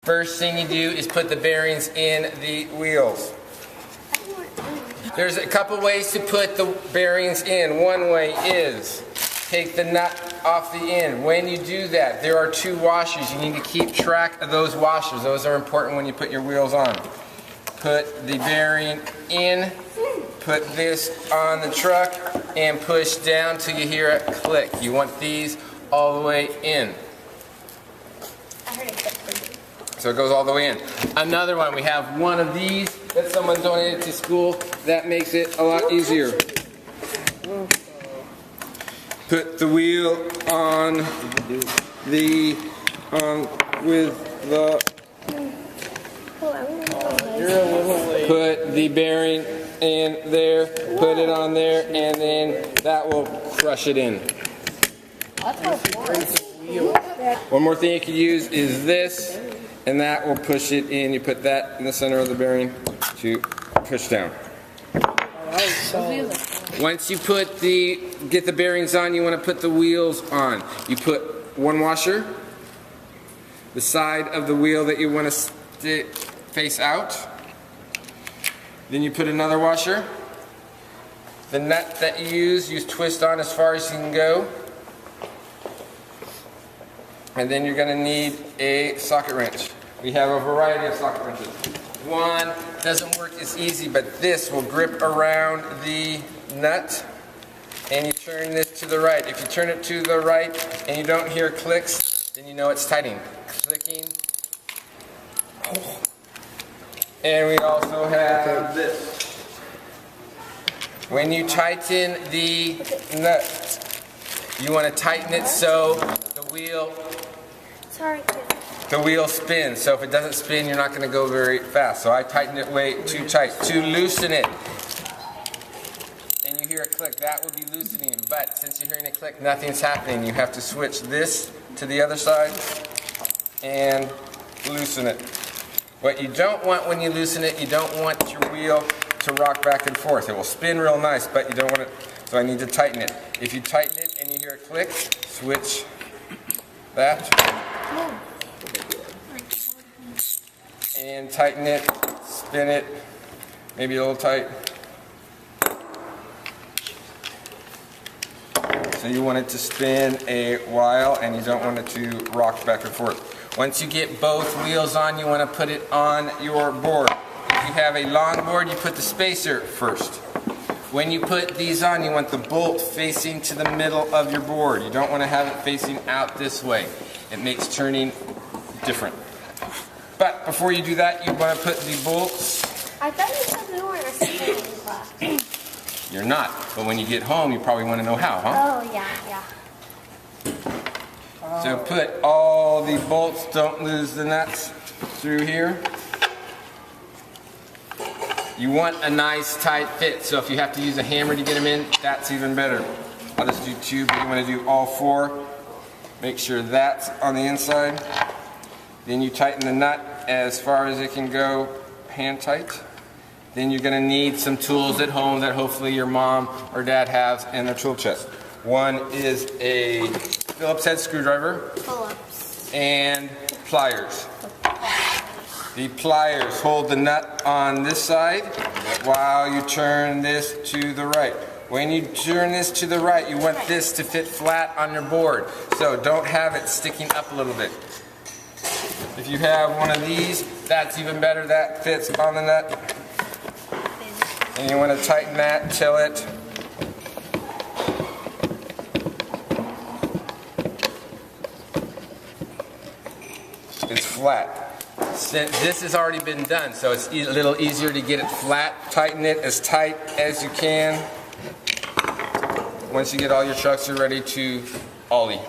First thing you do is put the bearings in the wheels. There's a couple ways to put the bearings in. One way is take the nut off the end. When you do that, there are two washers. You need to keep track of those washers. Those are important when you put your wheels on. Put the bearing in, put this on the truck, and push down till you hear it click. You want these all the way in. So it goes all the way in. Another one, we have one of these that someone donated to school. That makes it a lot easier. Put the wheel on the with the. Put the bearing in there. Put it on there, and then that will crush it in. One more thing you can use is this, and that will push it in. You put that in the center of the bearing to push down. Once you get the bearings on, you want to put the wheels on. You put one washer, the side of the wheel that you want to face out. Then you put another washer. The nut that you use twist on as far as you can go. And then you're going to need a socket wrench. We have a variety of socket wrenches. One doesn't work as easy, but this will grip around the nut, and you turn this to the right. If you turn it to the right and you don't hear clicks, then you know it's tightening. Clicking. And we also have this. When you tighten the nut, you want to tighten it so the wheel spins. So if it doesn't spin, you're not going to go very fast. So I tighten it way too tight. To loosen it, and you hear a click, that will be loosening. But since you're hearing a click, nothing's happening. You have to switch this to the other side and loosen it. What you don't want when you loosen it, you don't want your wheel to rock back and forth. It will spin real nice, but you don't want it, so I need to tighten it. If you tighten it and you hear a click, switch that. And tighten it, spin it, maybe a little tight. So you want it to spin a while, and you don't want it to rock back and forth. Once you get both wheels on, you want to put it on your board. If you have a long board, you put the spacer first. When you put these on, you want the bolt facing to the middle of your board. You don't want to have it facing out this way. It makes turning different. But before you do that, you want to put the bolts. I thought you said we weren't assembling class. You're not, but when you get home, you probably want to know how, huh? Oh, yeah. So put all the bolts, don't lose the nuts, through here. You want a nice tight fit, so if you have to use a hammer to get them in, that's even better. I'll just do two, but you want to do all four. Make sure that's on the inside. Then you tighten the nut as far as it can go, hand tight. Then you're going to need some tools at home that hopefully your mom or dad has in their tool chest. One is a Phillips head screwdriver and pliers. The pliers hold the nut on this side while you turn this to the right. When you turn this to the right, you want this to fit flat on your board. So don't have it sticking up a little bit. If you have one of these, that's even better. That fits on the nut. And you want to tighten that till it's flat. Since this has already been done, so it's a little easier to get it flat. Tighten it as tight as you can. Once you get all your trucks, you're ready to ollie.